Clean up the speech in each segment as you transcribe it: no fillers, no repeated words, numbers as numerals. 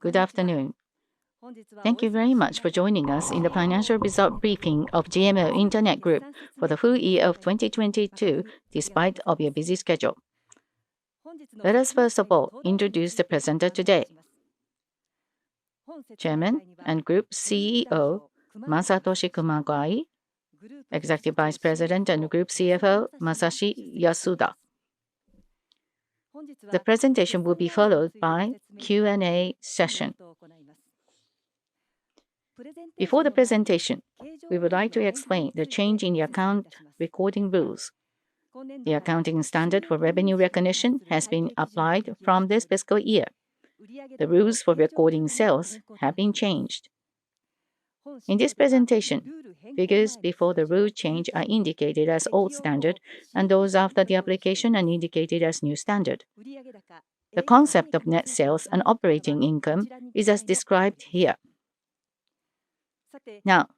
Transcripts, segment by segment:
Good afternoon. Thank you very much for joining us in the financial result briefing of GMO Internet Group for the full year of 2022, despite of your busy schedule. Let us first of all introduce the presenter today. Chairman and Group CEO Masatoshi Kumagai, Executive Vice President and Group CFO Masashi Yasuda. The presentation will be followed by Q&A session. Before the presentation, we would like to explain the change in the account recording rules. The accounting standard for revenue recognition has been applied from this fiscal year. The rules for recording sales have been changed. In this presentation, figures before the rule change are indicated as old standard, and those after the application are indicated as new standard. The concept of net sales and operating income is as described here. Now,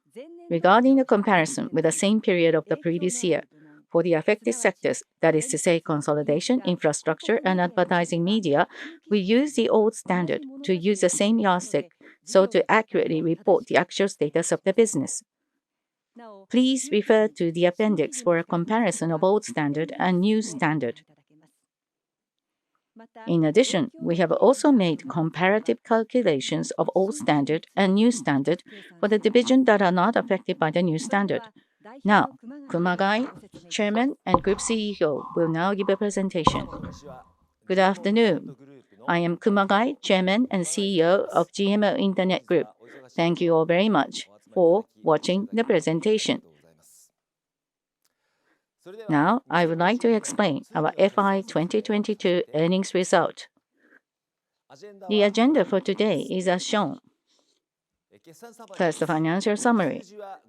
regarding the comparison with the same period of the previous year, for the affected sectors, that is to say consolidation, infrastructure, and advertising media, we use the old standard to use the same yardstick so to accurately report the actual status of the business. Please refer to the appendix for a comparison of old standard and new standard. In addition, we have also made comparative calculations of old standard and new standard for the divisions that are not affected by the new standard. Now, Kumagai, Chairman and Group CEO, will now give a presentation. Good afternoon. I am Kumagai, Chairman and CEO of GMO Internet Group. Thank you all very much for watching the presentation. Now, I would like to explain our FY 2022 earnings result. The agenda for today is as shown. First, the financial summary.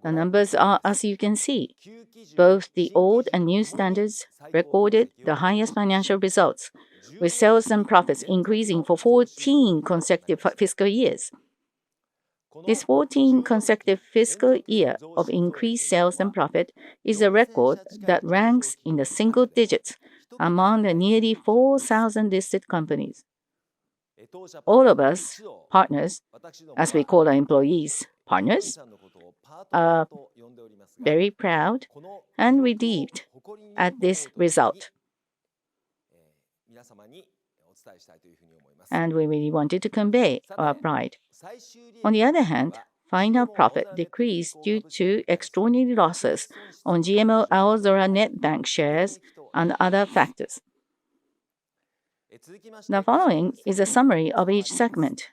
The numbers are as you can see. Both the old and new standards recorded the highest financial results, with sales and profits increasing for 14 consecutive fiscal years. This 14 consecutive fiscal year of increased sales and profit is a record that ranks in the single digits among the nearly 4,000 listed companies. All of us, partners, as we call our employees, partners, are very proud and relieved at this result. And we really wanted to convey our pride. On the other hand, final profit decreased due to extraordinary losses on GMO Aozora Net Bank shares and other factors. The following is a summary of each segment.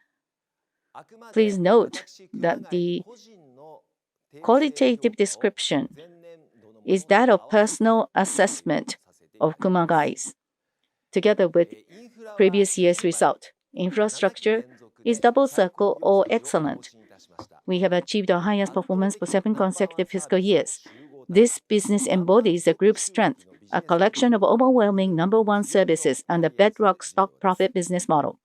Please note that the qualitative description is that of personal assessment of Kumagai's, together with previous year's result. Infrastructure is double circle or excellent. We have achieved our highest performance for 7 consecutive fiscal years. This business embodies the group's strength, a collection of overwhelming number one services and the bedrock stock profit business model.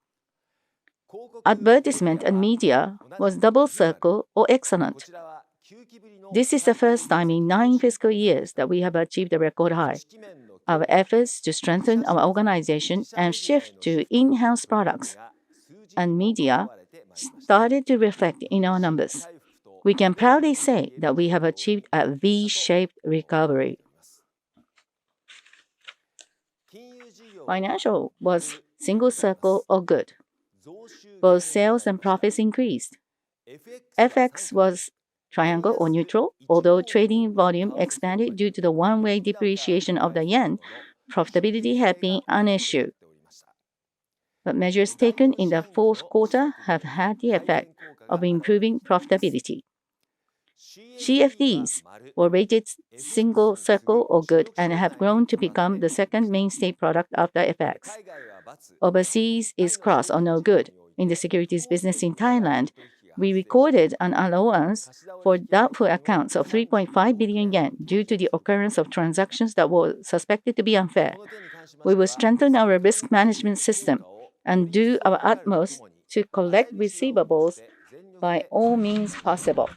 Advertisement and media was double circle or excellent. This is the first time in 9 fiscal years that we have achieved a record high. Our efforts to strengthen our organization and shift to in-house products and media started to reflect in our numbers. We can proudly say that we have achieved a V-shaped recovery. Financial was single circle or good. Both sales and profits increased. FX was triangle or neutral, although trading volume expanded due to the one-way depreciation of the yen, profitability had been an issue. But measures taken in the fourth quarter have had the effect of improving profitability. CFDs were rated single circle or good and have grown to become the second mainstay product after FX. Overseas is cross or no good. In the securities business in Thailand, we recorded an allowance for doubtful accounts of 3.5 billion yen due to the occurrence of transactions that were suspected to be unfair. We will strengthen our risk management system and do our utmost to collect receivables by all means possible.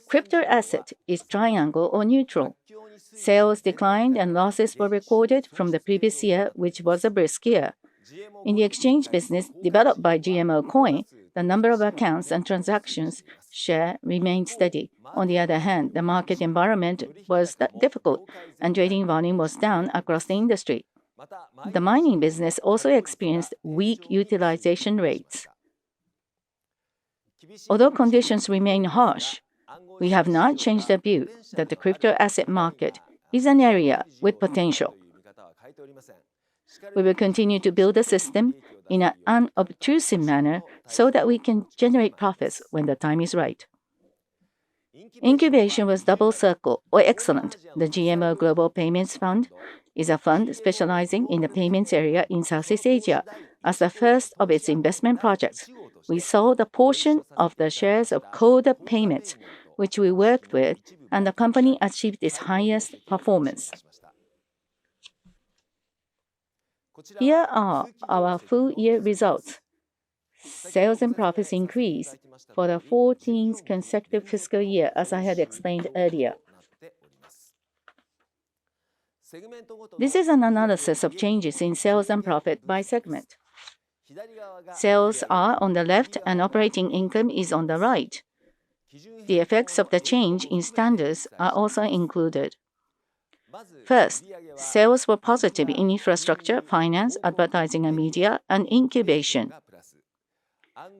Crypto asset is triangle or neutral. Sales declined and losses were recorded from the previous year, which was a brisk year. In the exchange business developed by GMO Coin, the number of accounts and transactions share remained steady. On the other hand, the market environment was difficult and trading volume was down across the industry. The mining business also experienced weak utilization rates. Although conditions remain harsh, we have not changed the view that the crypto asset market is an area with potential. We will continue to build a system in an unobtrusive manner so that we can generate profits when the time is right. Incubation was double circle or excellent. The GMO Global Payments Fund is a fund specializing in the payments area in Southeast Asia. As the first of its investment projects, we sold a portion of the shares of Coda Payments, which we worked with, and the company achieved its highest performance. Here are our full-year results. Sales and profits increased for the 14th consecutive fiscal year, as I had explained earlier. This is an analysis of changes in sales and profit by segment. Sales are on the left and operating income is on the right. The effects of the change in standards are also included. First, sales were positive in infrastructure, finance, advertising and media, and incubation.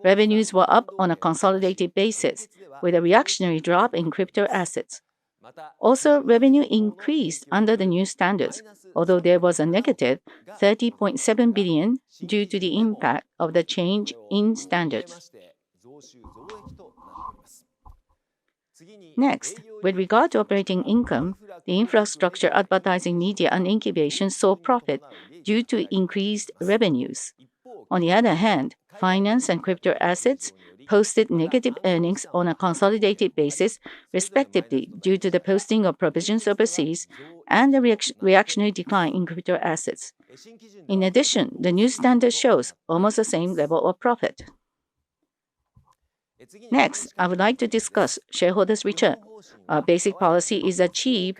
Revenues were up on a consolidated basis, with a reactionary drop in crypto assets. Also, revenue increased under the new standards, although there was a negative 30.7 billion due to the impact of the change in standards. Next, with regard to operating income, the infrastructure, advertising, media, and incubation saw profit due to increased revenues. On the other hand, finance and crypto assets posted negative earnings on a consolidated basis, respectively, due to the posting of provisions overseas and the reactionary decline in crypto assets. In addition, the new standard shows almost the same level of profit. Next, I would like to discuss shareholders' return. Our basic policy is to achieve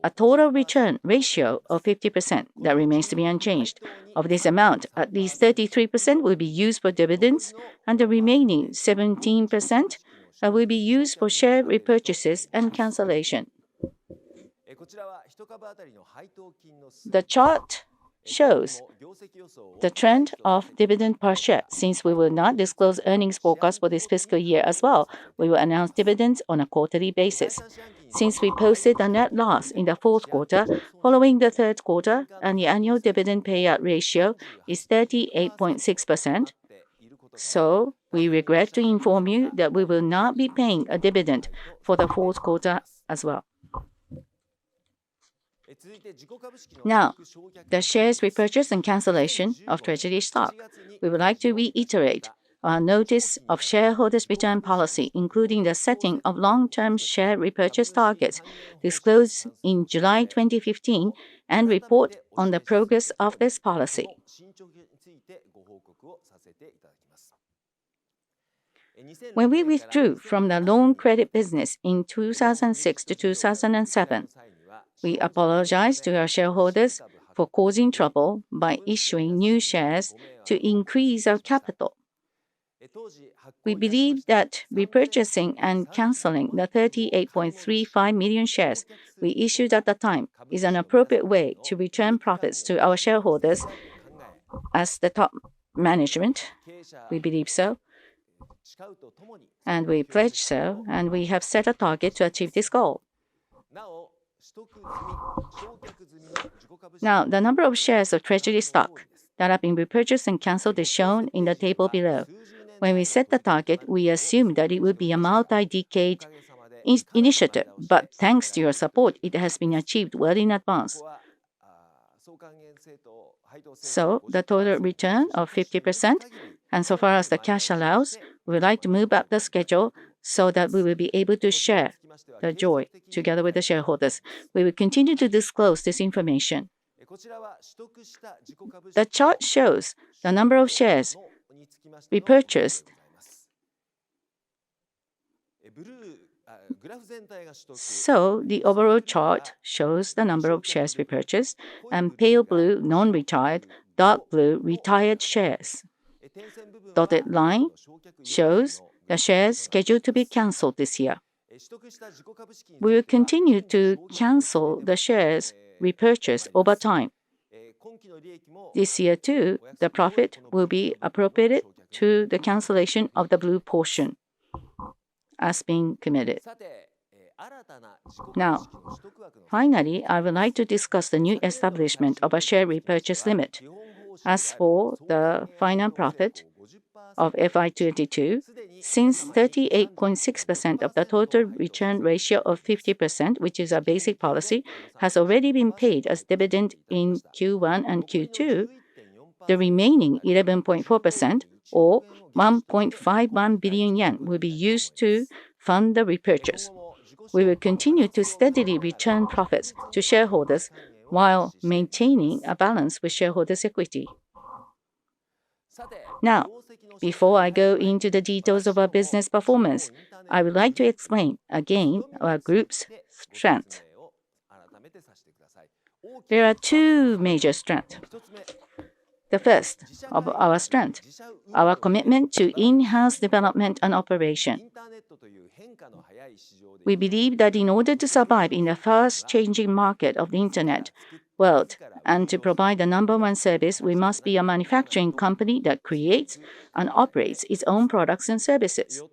a total return ratio of 50%. That remains to be unchanged. Of this amount, at least 33% will be used for dividends, and the remaining 17% will be used for share repurchases and cancellation. The chart shows the trend of dividend per share. Since we will not disclose earnings forecast for this fiscal year as well, we will announce dividends on a quarterly basis. Since we posted a net loss in the fourth quarter following the third quarter, and the annual dividend payout ratio is 38.6%, so we regret to inform you that we will not be paying a dividend for the fourth quarter as well. Now, the shares repurchase and cancellation of treasury stock. We would like to reiterate our notice of shareholders' return policy, including the setting of long-term share repurchase targets disclosed in July 2015, and report on the progress of this policy. When we withdrew from the loan credit business in 2006 to 2007, we apologized to our shareholders for causing trouble by issuing new shares to increase our capital. We believe that repurchasing and canceling the 38.35 million shares we issued at the time is an appropriate way to return profits to our shareholders. As the top management, we believe so, and we pledge so, and we have set a target to achieve this goal. Now, the number of shares of treasury stock that have been repurchased and cancelled is shown in the table below. When we set the target, we assumed that it would be a multi-decade initiative, but thanks to your support, it has been achieved well in advance. So, the total return of 50%, and so far as the cash allows, we would like to move up the schedule so that we will be able to share the joy together with the shareholders. We will continue to disclose this information. The chart shows the number of shares repurchased. So, the overall chart shows the number of shares repurchased, and pale blue, non-retired, dark blue retired shares. Dotted line shows the shares scheduled to be cancelled this year. We will continue to cancel the shares repurchased over time. This year too, the profit will be appropriated to the cancellation of the blue portion as being committed. Now, finally, I would like to discuss the new establishment of a share repurchase limit. As for the final profit of FY22, since 38.6% of the total return ratio of 50%, which is our basic policy, has already been paid as dividend in Q1 and Q2, the remaining 11.4% or 1.51 billion yen will be used to fund the repurchase. We will continue to steadily return profits to shareholders while maintaining a balance with shareholders' equity. Now, before I go into the details of our business performance, I would like to explain again our group's strength. There are two major strengths. The first of our strength, our commitment to in-house development and operation. We believe that in order to survive in the fast-changing market of the Internet world and to provide the number one service, we must be a manufacturing company that creates and operates its own products and services.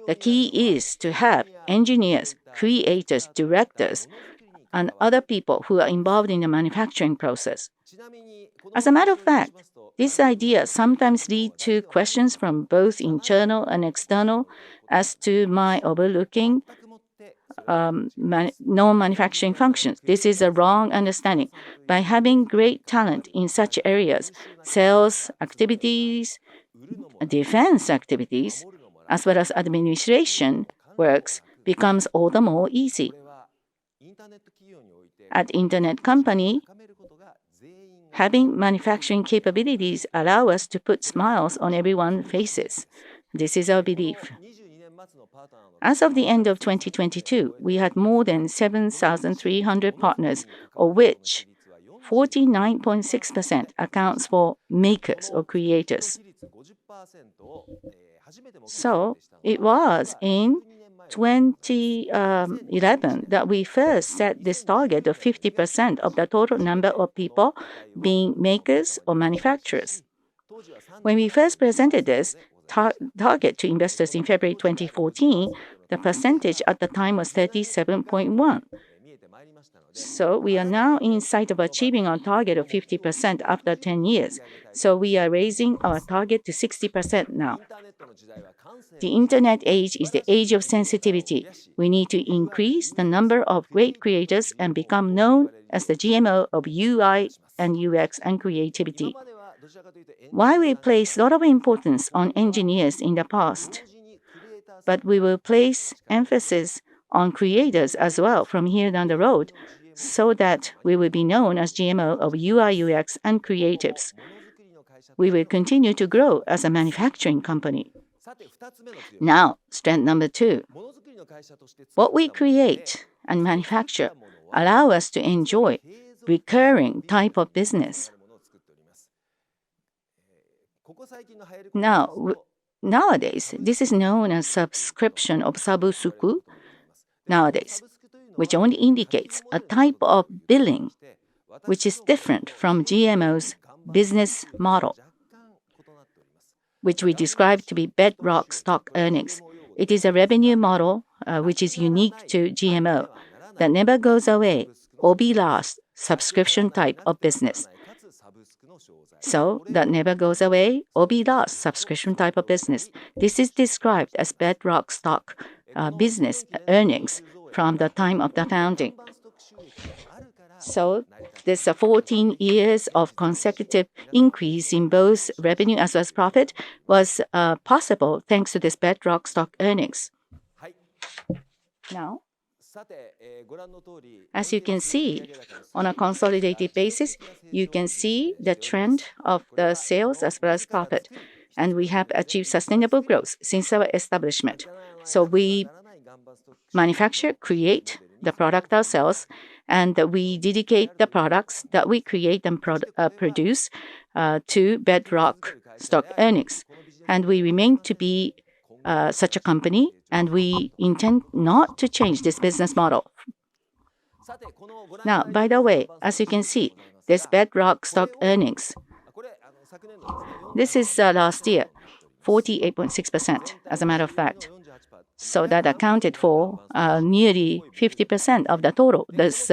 The key is to have engineers, creators, directors, and other people who are involved in the manufacturing process. As a matter of fact, this idea sometimes leads to questions from both internal and external as to my overlooking non-manufacturing functions. This is a wrong understanding. By having great talent in such areas, sales activities, defense activities, as well as administration works becomes all the more easy. At Internet company, having manufacturing capabilities allow us to put smiles on everyone's faces. This is our belief. As of the end of 2022, we had more than 7,300 partners, of which 49.6% accounts for makers or creators. So it was in 2011 that we first set this target of 50% of the total number of people being makers or manufacturers. When we first presented this target to investors in February 2014, the percentage at the time was 37.1. So we are now in sight of achieving our target of 50% after 10 years. So we are raising our target to 60% now. The Internet age is the age of sensitivity. We need to increase the number of great creators and become known as the GMO of UI and UX and creativity. While we placed a lot of importance on engineers in the past, but we will place emphasis on creators as well from here down the road, so that we will be known as GMO of UI, UX, and creatives. We will continue to grow as a manufacturing company. Now, strength number 2. What we create and manufacture allow us to enjoy recurring type of business. Nowadays, this is known as subscription of sabusuku nowadays, which only indicates a type of billing which is different from GMO's business model, which we describe to be bedrock stock earnings. It is a revenue model which is unique to GMO that never goes away or be lost, subscription type of business. So that never goes away or be lost, subscription type of business. This is described as bedrock stock business earnings from the time of the founding. So this 14 years of consecutive increase in both revenue as well as profit was possible thanks to this bedrock stock earnings. Now, as you can see, on a consolidated basis, you can see the trend of the sales as well as profit. And we have achieved sustainable growth since our establishment. So we manufacture, create the product ourselves, and we dedicate the products that we create and produce to bedrock stock earnings. And we remain to be such a company, and we intend not to change this business model. Now, by the way, as you can see, this bedrock stock earnings, this is last year, 48.6%, as a matter of fact. So that accounted for nearly 50% of the total, this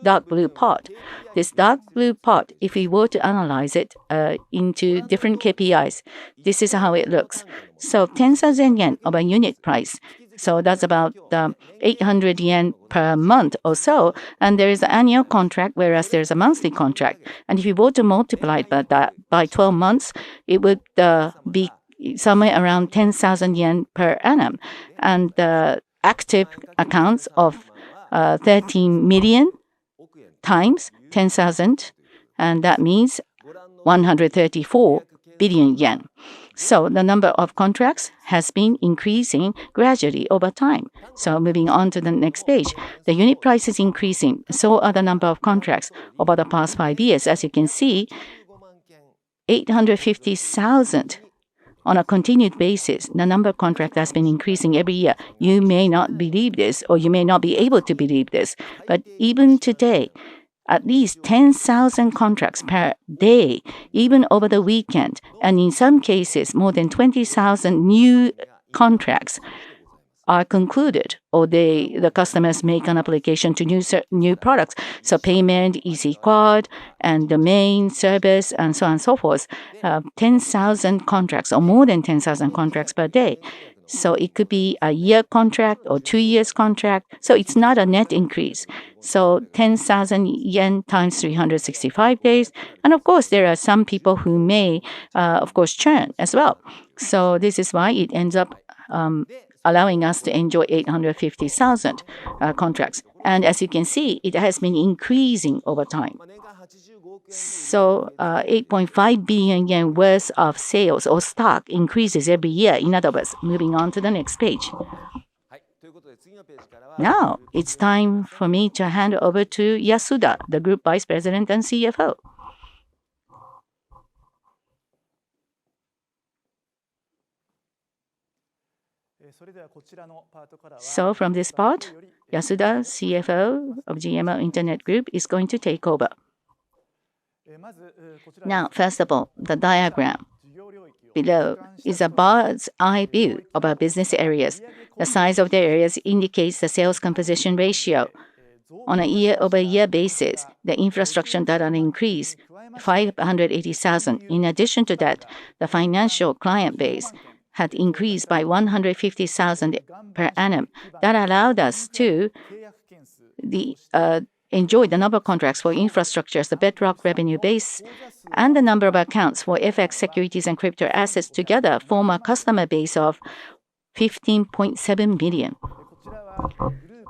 dark blue part. This dark blue part, if we were to analyze it into different KPIs, this is how it looks. So 10,000 yen of a unit price. So that's about 800 yen per month or so. And there is an annual contract, whereas there's a monthly contract. And if you were to multiply that by 12 months, it would be somewhere around 10,000 yen per annum. And the active accounts of 13 million times 10,000, and that means 134 billion yen. So the number of contracts has been increasing gradually over time. So moving on to the next page, the unit price is increasing. So are the number of contracts over the past 5 years. As you can see, 850,000 on a continued basis. The number of contracts has been increasing every year. You may not believe this, or you may not be able to believe this, but even today, at least 10,000 contracts per day, even over the weekend, and in some cases, more than 20,000 new contracts are concluded, or the customers make an application to new products. So payment, easy card, and domain, service, and so on and so forth. 10,000 contracts, or more than 10,000 contracts per day. So it could be a year contract or 2 years contract. So it's not a net increase. So 10,000 yen times 365 days. And of course, there are some people who may, of course, churn as well. So this is why it ends up allowing us to enjoy 850,000 contracts. And as you can see, it has been increasing over time. So 8.5 billion yen worth of sales or stock increases every year. In other words, moving on to the next page. Now, it's time for me to hand over to Yasuda, the Group Vice President and CFO. So from this part, Yasuda, CFO of GMO Internet Group, is going to take over. Now, first of all, the diagram below is a bird's eye view of our business areas. The size of the areas indicates the sales composition ratio. On a year-over-year basis, the infrastructure data increased 580,000. In addition to that, the financial client base had increased by 150,000 per annum. That allowed us to enjoy the number of contracts for infrastructures, the bedrock revenue base, and the number of accounts for FX securities and crypto assets together form a customer base of 15.7 million.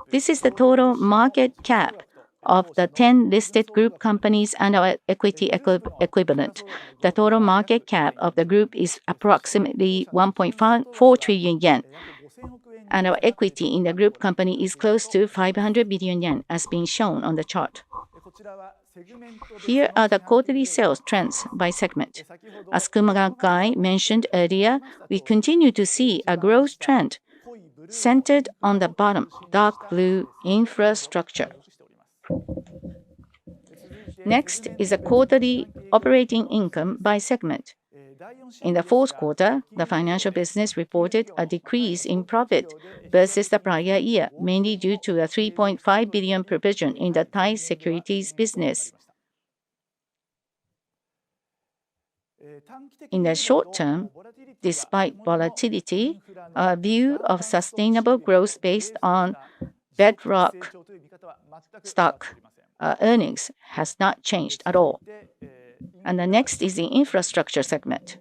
This is the total market cap of the 10 listed group companies and our equity equivalent. The total market cap of the group is approximately 1.4 trillion yen. And our equity in the group company is close to 500 billion yen, as being shown on the chart. Here are the quarterly sales trends by segment. As Kumagai mentioned earlier, we continue to see a growth trend centered on the bottom, dark blue infrastructure. Next is a quarterly operating income by segment. In the fourth quarter, the financial business reported a decrease in profit versus the prior year, mainly due to a 3.5 billion provision in the Thai securities business. In the short term, despite volatility, our view of sustainable growth based on bedrock stock earnings has not changed at all. And the next is the infrastructure segment.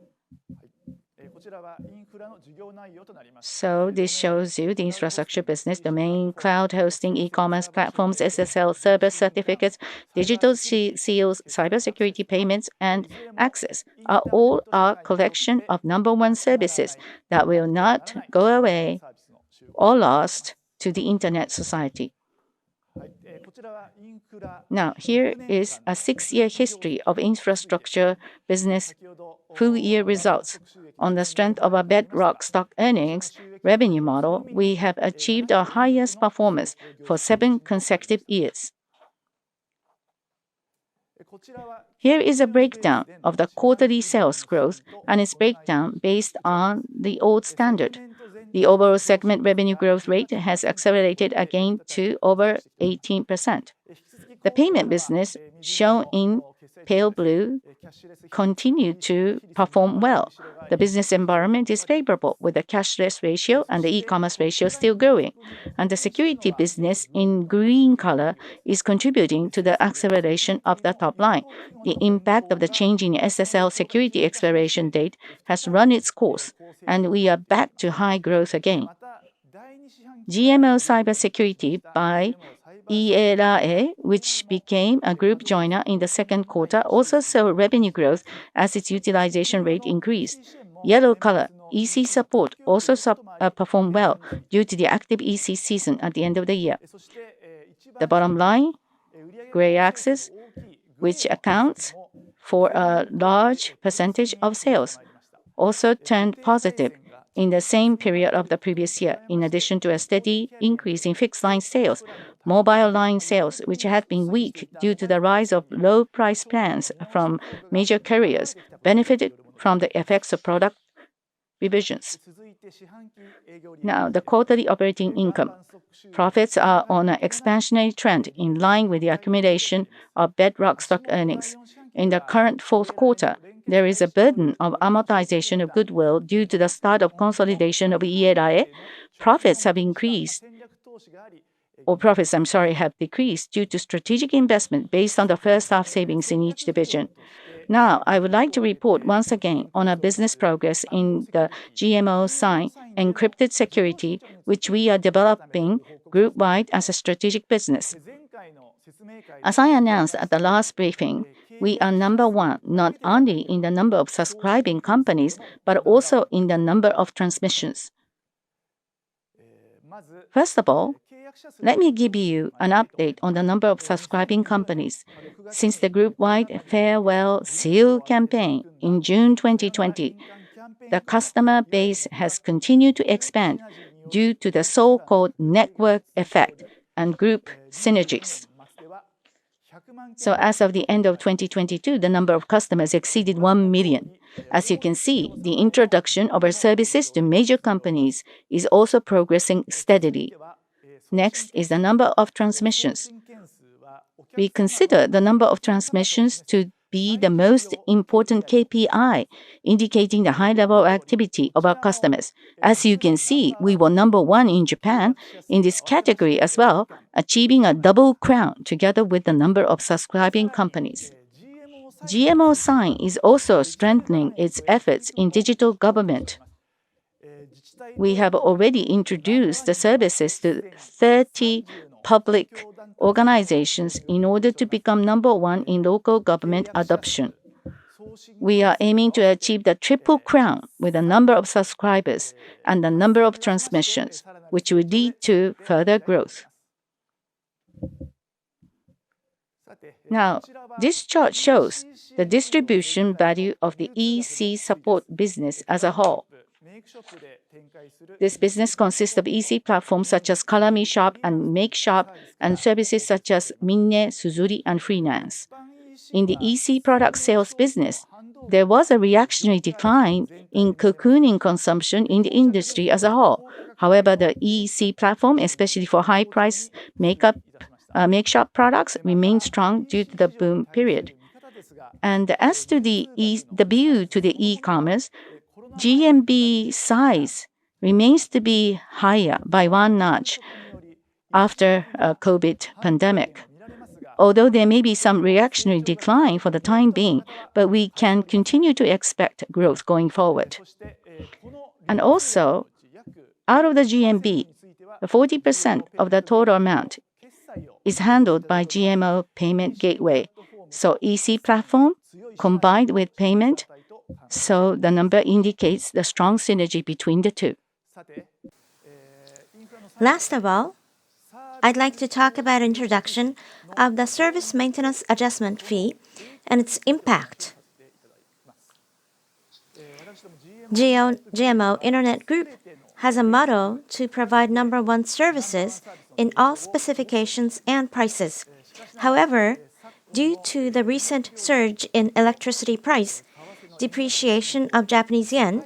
So this shows you the infrastructure business, domain, cloud hosting, e-commerce platforms, SSL service certificates, digital seals, cybersecurity payments, and access are all our collection of number one services that will not go away or lost to the internet society. Now, here is a 6-year history of infrastructure business full-year results. On the strength of a bedrock stock earnings revenue model, we have achieved our highest performance for 7 consecutive years. Here is a breakdown of the quarterly sales growth and its breakdown based on the old standard. The overall segment revenue growth rate has accelerated again to over 18%. The payment business, shown in pale blue, continued to perform well. The business environment is favorable, with the cashless ratio and the e-commerce ratio still growing. And the security business, in green color, is contributing to the acceleration of the top line. The impact of the change in SSL security expiration date has run its course, and we are back to high growth again. GMO Cybersecurity by ERA, which became a group joiner in the second quarter, also saw revenue growth as its utilization rate increased. Yellow color, EC support also performed well due to the active EC season at the end of the year. The bottom line, gray axis, which accounts for a large percentage of sales, also turned positive in the same period of the previous year, in addition to a steady increase in fixed line sales. Mobile line sales, which had been weak due to the rise of low price plans from major carriers, benefited from the effects of product revisions. Now, the quarterly operating income. Profits are on an expansionary trend in line with the accumulation of bedrock stock earnings. In the current fourth quarter, there is a burden of amortization of goodwill due to the start of consolidation of ERA. Profits have decreased due to strategic investment based on the first half savings in each division. Now, I would like to report once again on our business progress in the GMO sign encrypted security, which we are developing group-wide as a strategic business. As I announced at the last briefing, we are number one not only in the number of subscribing companies, but also in the number of transmissions. First of all, let me give you an update on the number of subscribing companies. Since the group-wide Farewell Seal campaign in June 2020, the customer base has continued to expand due to the so-called network effect and group synergies. So as of the end of 2022, the number of customers exceeded 1 million. As you can see, the introduction of our services to major companies is also progressing steadily. Next is the number of transmissions. We consider the number of transmissions to be the most important KPI, indicating the high level of activity of our customers. As you can see, we were number one in Japan in this category as well, achieving a double crown together with the number of subscribing companies. GMO Sign is also strengthening its efforts in digital government. We have already introduced the services to 30 public organizations in order to become number one in local government adoption. We are aiming to achieve the triple crown with the number of subscribers and the number of transmissions, which will lead to further growth. Now, this chart shows the distribution value of the EC support business as a whole. This business consists of EC platforms such as Karami Shop and Make Shop, and services such as Minne, Suzuri, and Freelance. In the EC product sales business, there was a reactionary decline in cocooning consumption in the industry as a whole. However, the EC platform, especially for high-price make shop products, remained strong due to the boom period. And as to the view to the e-commerce, GMV size remains to be higher by one notch after a COVID pandemic. Although there may be some reactionary decline for the time being, but we can continue to expect growth going forward. And also, out of the GMV, 40% of the total amount is handled by GMO Payment Gateway. So EC platform combined with payment, so the number indicates the strong synergy between the two. Last of all, I'd like to talk about introduction of the Service Maintenance Adjustment Fee and its impact. GMO Internet Group has a motto to provide number one services in all specifications and prices. However, due to the recent surge in electricity price, depreciation of Japanese yen,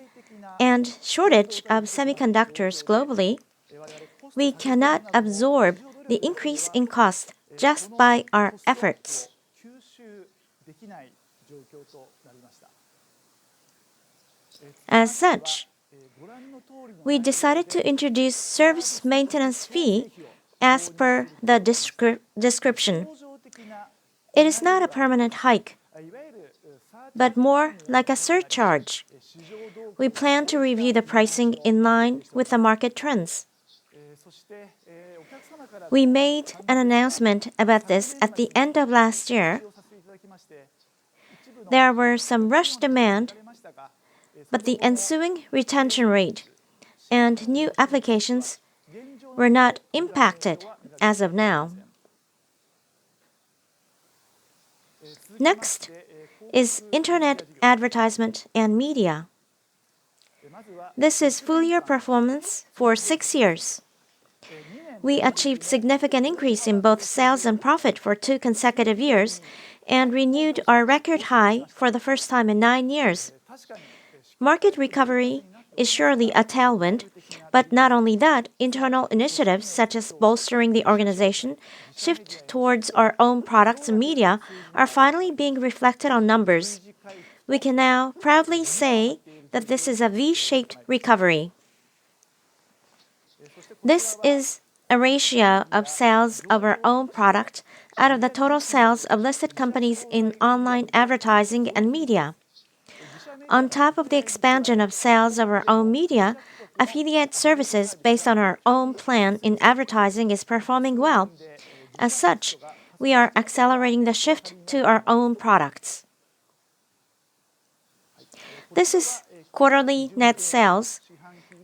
and shortage of semiconductors globally, we cannot absorb the increase in cost just by our efforts. As such, we decided to introduce service maintenance fee as per the description. It is not a permanent hike, but more like a surcharge. We plan to review the pricing in line with the market trends. We made an announcement about this at the end of last year. There were some rush demand, but the ensuing retention rate and new applications were not impacted as of now. Next is Internet advertisement and media. This is full-year performance for 6 years. We achieved significant increase in both sales and profit for 2 consecutive years and renewed our record high for the first time in 9 years. Market recovery is surely a tailwind, but not only that, internal initiatives such as bolstering the organization, shift towards our own products and media are finally being reflected on numbers. We can now proudly say that this is a V-shaped recovery. This is a ratio of sales of our own product out of the total sales of listed companies in online advertising and media. On top of the expansion of sales of our own media, affiliate services based on our own plan in advertising is performing well. As such, we are accelerating the shift to our own products. This is quarterly net sales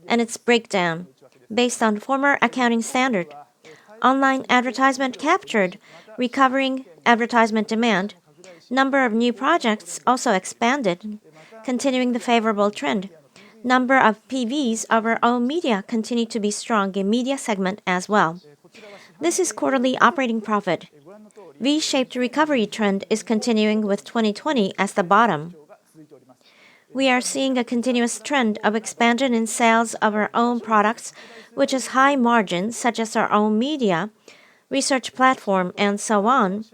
and its breakdown based on former accounting standard. Online advertisement captured recovering advertisement demand. Number of new projects also expanded, continuing the favorable trend. Number of PVs of our own media continued to be strong in media segment as well. This is quarterly operating profit. V-shaped recovery trend is continuing with 2020 as the bottom. We are seeing a continuous trend of expansion in sales of our own products, which is high margin, such as our own media, research platform, and so on.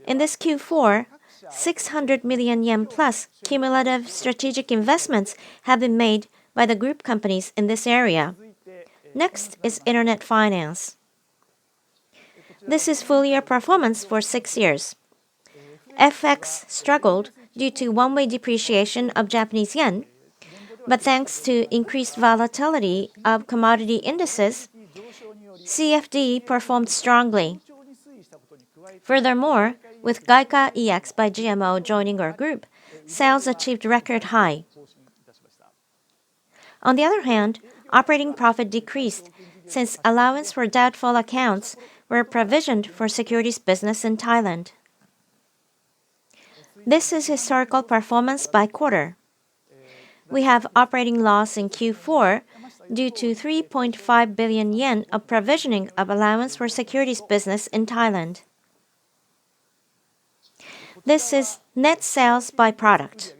In this Q4, 600 million yen plus cumulative strategic investments have been made by the group companies in this area. Next is Internet finance. This is full-year performance for 6 years. FX struggled due to one-way depreciation of Japanese yen, but thanks to increased volatility of commodity indices, CFD performed strongly. Furthermore, with Gaika EX by GMO joining our group, sales achieved record high. On the other hand, operating profit decreased since allowance for doubtful accounts were provisioned for securities business in Thailand. This is historical performance by quarter. We have operating loss in Q4 due to 3.5 billion yen of provisioning of allowance for securities business in Thailand. This is net sales by product.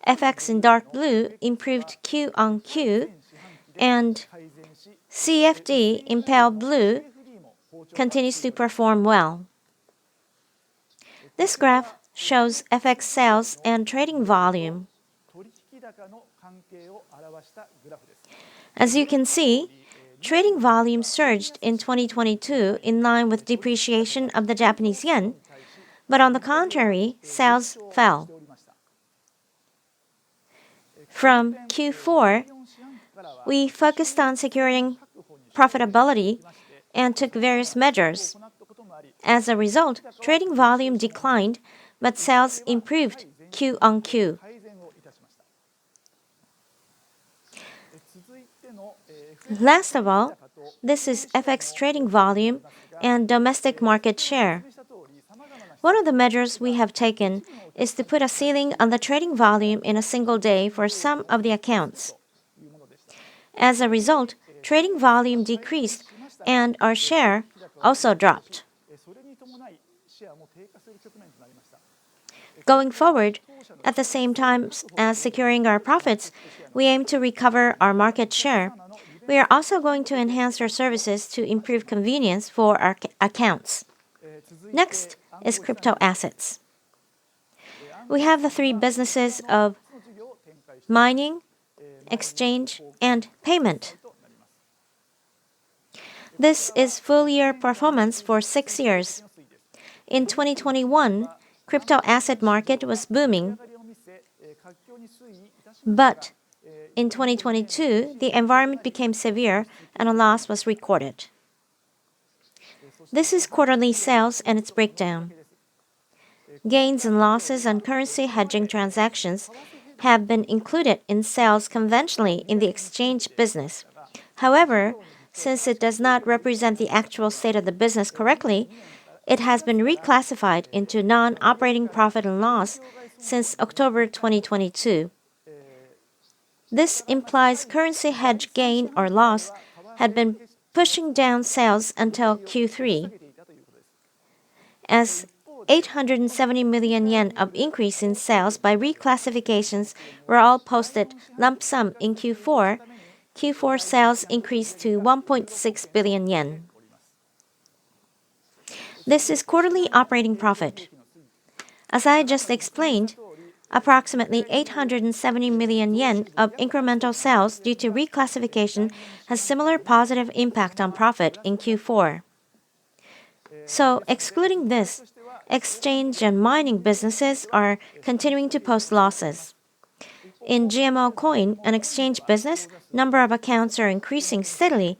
FX in dark blue improved Q on Q, and CFD in pale blue continues to perform well. This graph shows FX sales and trading volume. As you can see, trading volume surged in 2022 in line with depreciation of the Japanese yen, but on the contrary, sales fell. From Q4, we focused on securing profitability and took various measures. As a result, trading volume declined, but sales improved Q on Q. Last of all, this is FX trading volume and domestic market share. One of the measures we have taken is to put a ceiling on the trading volume in a single day for some of the accounts. As a result, trading volume decreased and our share also dropped. Going forward, at the same time as securing our profits, we aim to recover our market share. We are also going to enhance our services to improve convenience for our accounts. Next is crypto assets. We have the three businesses of mining, exchange, and payment. This is full-year performance for 6 years. In 2021, crypto asset market was booming, but in 2022, the environment became severe and a loss was recorded. This is quarterly sales and its breakdown. Gains and losses on currency hedging transactions have been included in sales conventionally in the exchange business. However, since it does not represent the actual state of the business correctly, it has been reclassified into non-operating profit and loss since October 2022. This implies currency hedge gain or loss had been pushing down sales until Q3. As 870 million yen of increase in sales by reclassifications were all posted lump sum in Q4 sales increased to 1.6 billion yen. This is quarterly operating profit. As I just explained, approximately 870 million yen of incremental sales due to reclassification has similar positive impact on profit in Q4. So, excluding this, exchange and mining businesses are continuing to post losses. In GMO coin and exchange business, number of accounts are increasing steadily,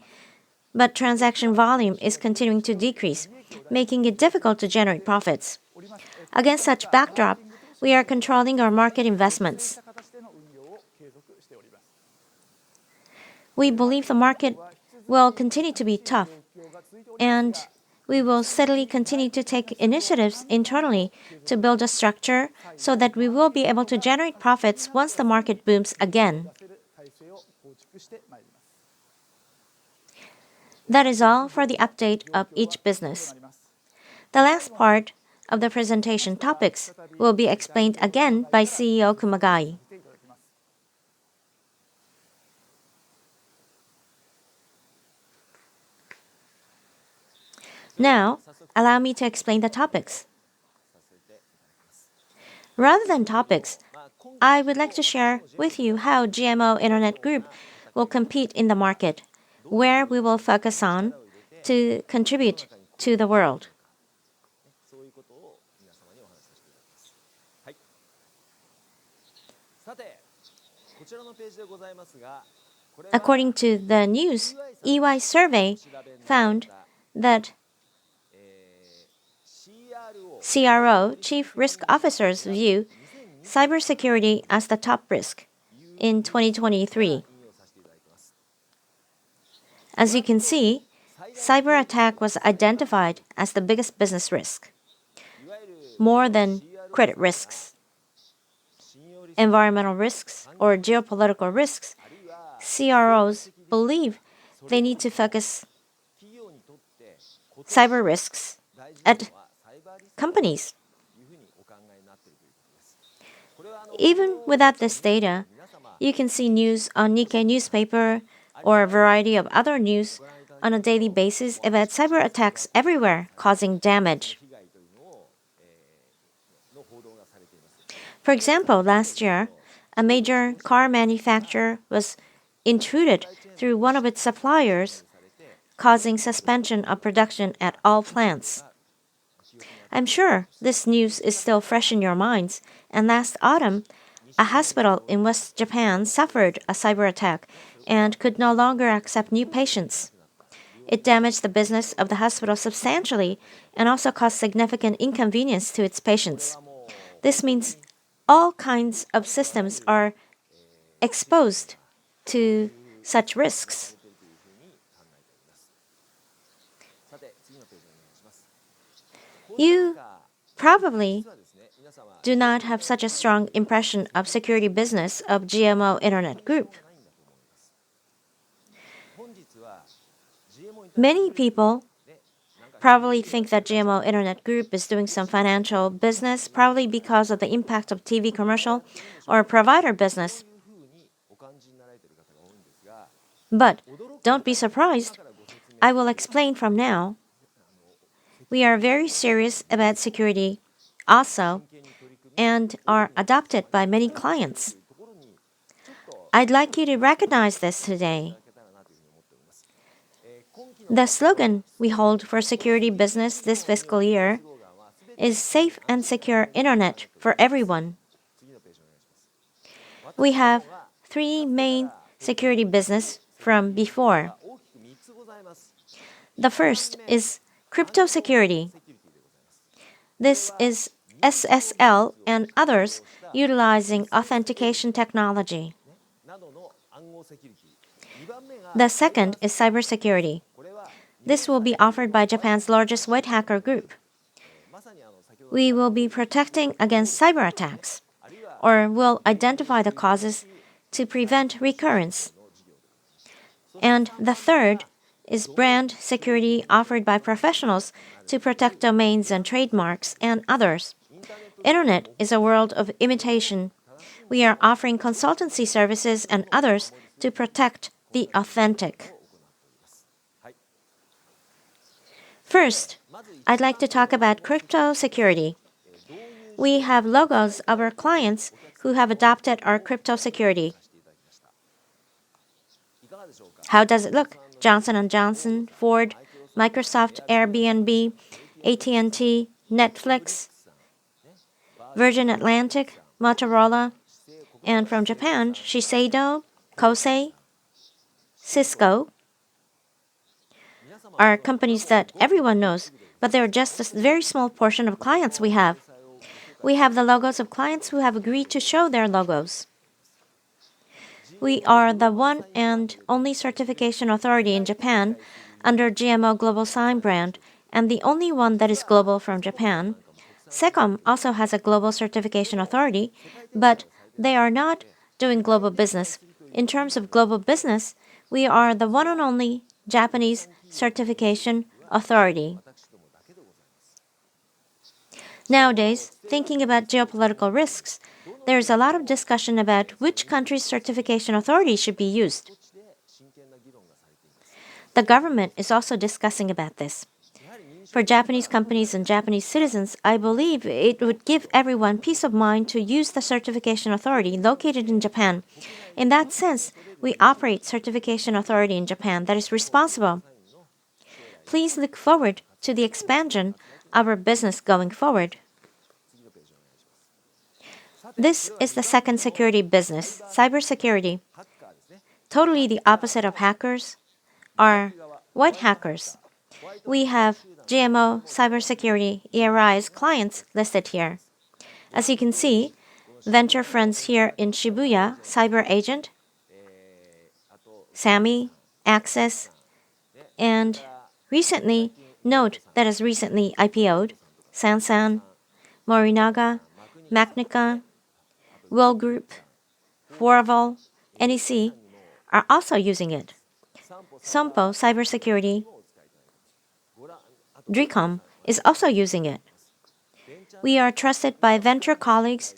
but transaction volume is continuing to decrease, making it difficult to generate profits. Against such backdrop, we are controlling our market investments. We believe the market will continue to be tough, and we will steadily continue to take initiatives internally to build a structure so that we will be able to generate profits once the market booms again. That is all for the update of each business. The last part of the presentation topics will be explained again by CEO Kumagai. Now, allow me to explain the topics. Rather than topics, I would like to share with you how GMO Internet Group will compete in the market, where we will focus on to contribute to the world. According to the news, EY survey found that CRO, Chief Risk Officers, view cybersecurity as the top risk in 2023. As you can see, cyber attack was identified as the biggest business risk, more than credit risks, environmental risks, or geopolitical risks. CROs believe they need to focus cyber risks at companies. Even without this data, you can see news on Nikkei newspaper or a variety of other news on a daily basis about cyber attacks everywhere causing damage. For example, last year, a major car manufacturer was intruded through one of its suppliers, causing suspension of production at all plants. I'm sure this news is still fresh in your minds, and last autumn, a hospital in West Japan suffered a cyber attack and could no longer accept new patients. It damaged the business of the hospital substantially and also caused significant inconvenience to its patients. This means all kinds of systems are exposed to such risks. You probably do not have such a strong impression of security business of GMO Internet Group. Many people probably think that GMO Internet Group is doing some financial business, probably because of the impact of TV commercial or provider business. But don't be surprised. I will explain from now. We are very serious about security also and are adopted by many clients. I'd like you to recognize this today. The slogan we hold for security business this fiscal year is Safe and Secure Internet for Everyone. We have three main security business from before. The first is Cryptosecurity. This is SSL and others utilizing authentication technology. The second is Cybersecurity. This will be offered by Japan's largest white hacker group. We will be protecting against cyber attacks, or will identify the causes to prevent recurrence. And the third is brand security offered by professionals to protect domains and trademarks and others. Internet is a world of imitation. We are offering consultancy services and others to protect the authentic. First, I'd like to talk about Cryptosecurity. We have logos of our clients who have adopted our Cryptosecurity. How does it look? Johnson & Johnson, Ford, Microsoft, Airbnb, AT&T, Netflix, Virgin Atlantic, Motorola, and from Japan, Shiseido, Kosei, Cisco are companies that everyone knows, but they're just a very small portion of clients we have. We have the logos of clients who have agreed to show their logos. We are the one and only certification authority in Japan under GMO Global Sign brand, and the only one that is global from Japan. Secom also has a global certification authority, but they are not doing global business. In terms of global business, we are the one and only Japanese certification authority. Nowadays, thinking about geopolitical risks, there is a lot of discussion about which country's certification authority should be used. The government is also discussing about this. For Japanese companies and Japanese citizens, I believe it would give everyone peace of mind to use the certification authority located in Japan. In that sense, we operate certification authority in Japan that is responsible. Please look forward to the expansion of our business going forward. This is the second security business, cybersecurity. Totally the opposite of hackers are white hackers. We have GMO Cybersecurity ERI's clients listed here. As you can see, venture friends here in Shibuya, Cyber Agent, Sammy, Access, and recently, Node that has recently IPO'd, Sansan, Morinaga, Macnica, Will Group, Forval, NEC are also using it. Sompo Cybersecurity, Dricom is also using it. We are trusted by venture colleagues,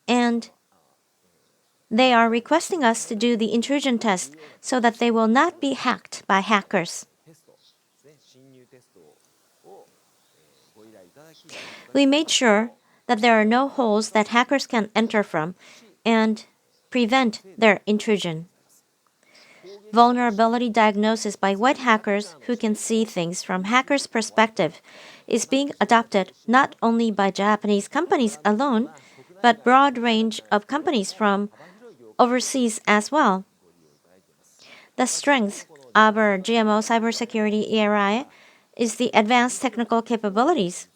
and they are requesting us to do the intrusion test so that they will not be hacked by hackers. We made sure that there are no holes that hackers can enter from and prevent their intrusion. Vulnerability diagnosis by white hackers who can see things from hackers' perspective is being adopted not only by Japanese companies alone, but broad range of companies from overseas as well. The strength of our GMO Cybersecurity ERI is the advanced technical capabilities.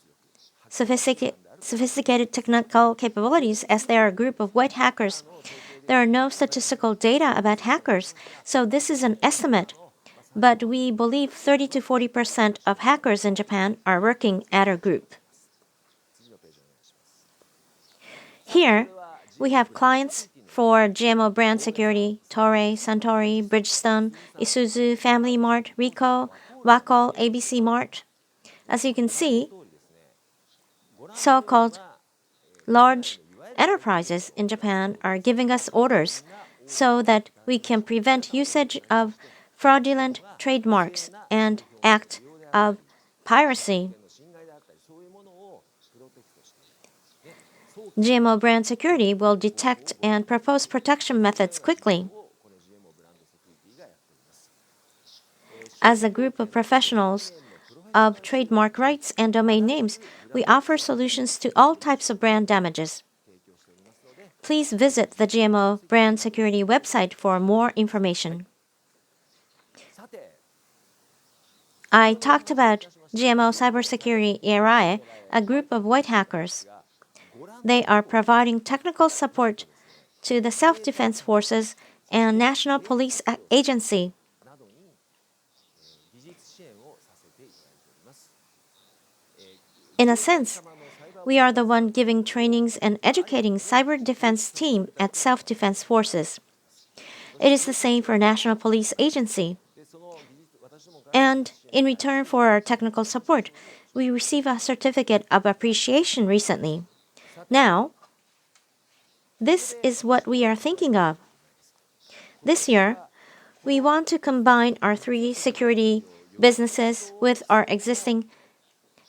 Sophisticated technical capabilities, as they are a group of white hackers. There are no statistical data about hackers, so this is an estimate. But we believe 30 to 40% of hackers in Japan are working at our group. Here, we have clients for GMO brand security, Toray, Suntory, Bridgestone, Isuzu, Family Mart, Ricoh, Wacoal, ABC Mart. As you can see, so-called large enterprises in Japan are giving us orders so that we can prevent usage of fraudulent trademarks and act of piracy. GMO brand security will detect and propose protection methods quickly. As a group of professionals of trademark rights and domain names, we offer solutions to all types of brand damages. Please visit the GMO brand security website for more information. I talked about GMO Cybersecurity ERAE, a group of white hackers. They are providing technical support to the self-defense forces and National Police Agency. In a sense, we are the one giving trainings and educating cyber defense team at self-defense forces. It is the same for National Police Agency. And in return for our technical support, we receive a certificate of appreciation recently. Now, this is what we are thinking of. This year, we want to combine our three security businesses with our existing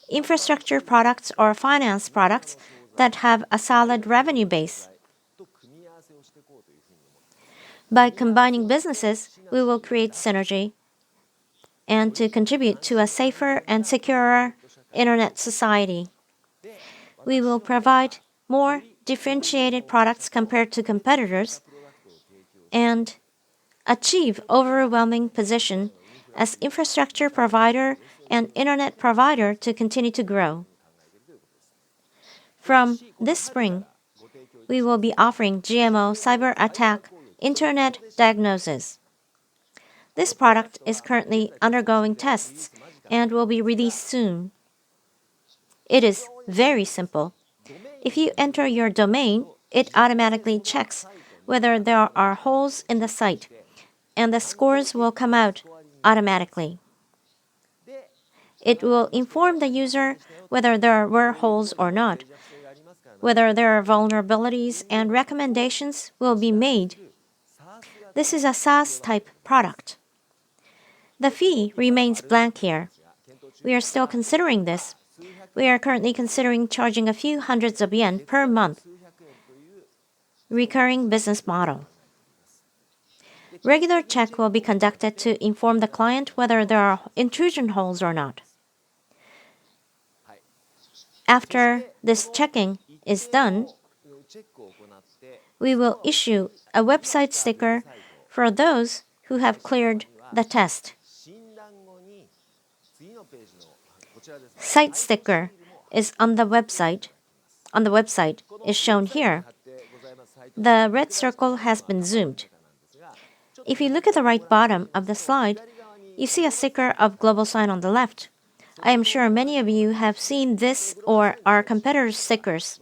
infrastructure products or finance products that have a solid revenue base. By combining businesses, we will create synergy and to contribute to a safer and securer internet society. We will provide more differentiated products compared to competitors and achieve overwhelming position as infrastructure provider and internet provider to continue to grow. From this spring, we will be offering GMO Cyber Attack Internet Diagnosis. This product is currently undergoing tests and will be released soon. It is very simple. If you enter your domain, it automatically checks whether there are holes in the site, and the scores will come out automatically. It will inform the user whether there were holes or not, whether there are vulnerabilities, and recommendations will be made. This is a SaaS-type product. The fee remains blank here. We are still considering this. We are currently considering charging a few hundreds of yen per month. Recurring business model. Regular check will be conducted to inform the client whether there are intrusion holes or not. After this checking is done, we will issue a website sticker for those who have cleared the test. Site sticker is on the website. On the website is shown here. The red circle has been zoomed. If you look at the right bottom of the slide, you see a sticker of global sign on the left. I am sure many of you have seen this or our competitors' stickers.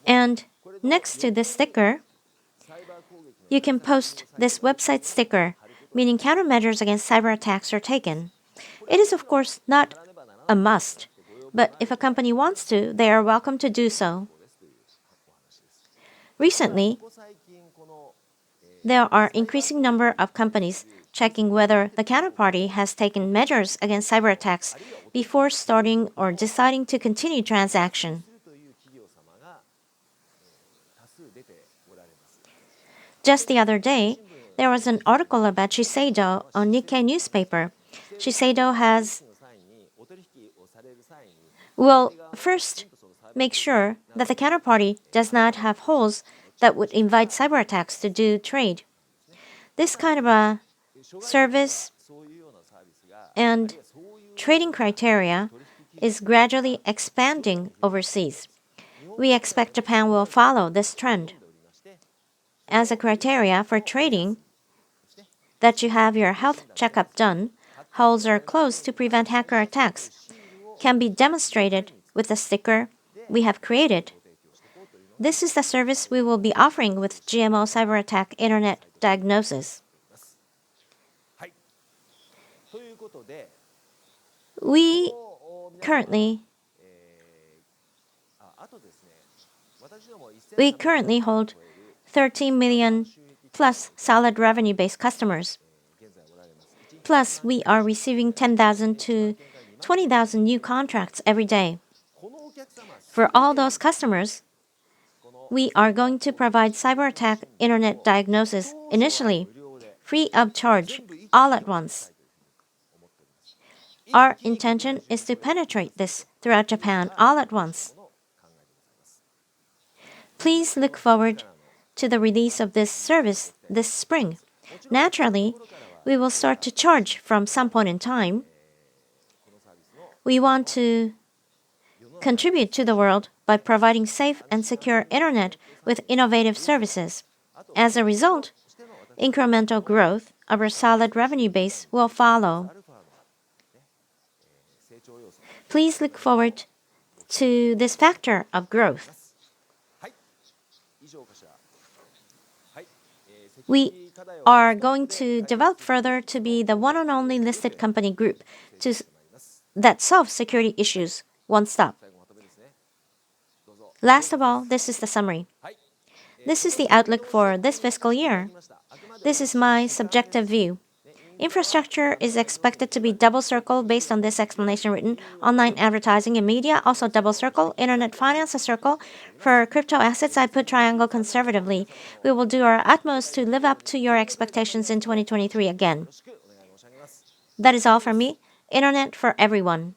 And next to this sticker, you can post this website sticker, meaning countermeasures against cyber attacks are taken. It is, of course, not a must, but if a company wants to, they are welcome to do so. Recently, there are increasing number of companies checking whether the counterparty has taken measures against cyber attacks before starting or deciding to continue transaction. Just the other day, there was an article about Shiseido on Nikkei newspaper. Shiseido will first make sure that the counterparty does not have holes that would invite cyber attacks to do trade. This kind of a service and trading criteria is gradually expanding overseas. We expect Japan will follow this trend. As a criteria for trading, that you have your health checkup done, holes are closed to prevent hacker attacks can be demonstrated with the sticker we have created. This is the service we will be offering with GMO cyber attack internet diagnosis. We currently hold 13 million plus solid revenue-based customers. Plus, we are receiving 10,000 to 20,000 new contracts every day. For all those customers, we are going to provide cyber attack internet diagnosis initially, free of charge, all at once. Our intention is to penetrate this throughout Japan all at once. Please look forward to the release of this service this spring. Naturally, we will start to charge from some point in time. We want to contribute to the world by providing safe and secure internet with innovative services. As a result, incremental growth of our solid revenue base will follow. Please look forward to this factor of growth. We are going to develop further to be the one and only listed company group that solves security issues one stop. Last of all, this is the summary. This is the outlook for this fiscal year. This is my subjective view. Infrastructure is expected to be double circle based on this explanation written. Online advertising and media also double circle. Internet finance a circle. For crypto assets, I put triangle conservatively. We will do our utmost to live up to your expectations in 2023 again. That is all from me. Internet for everyone.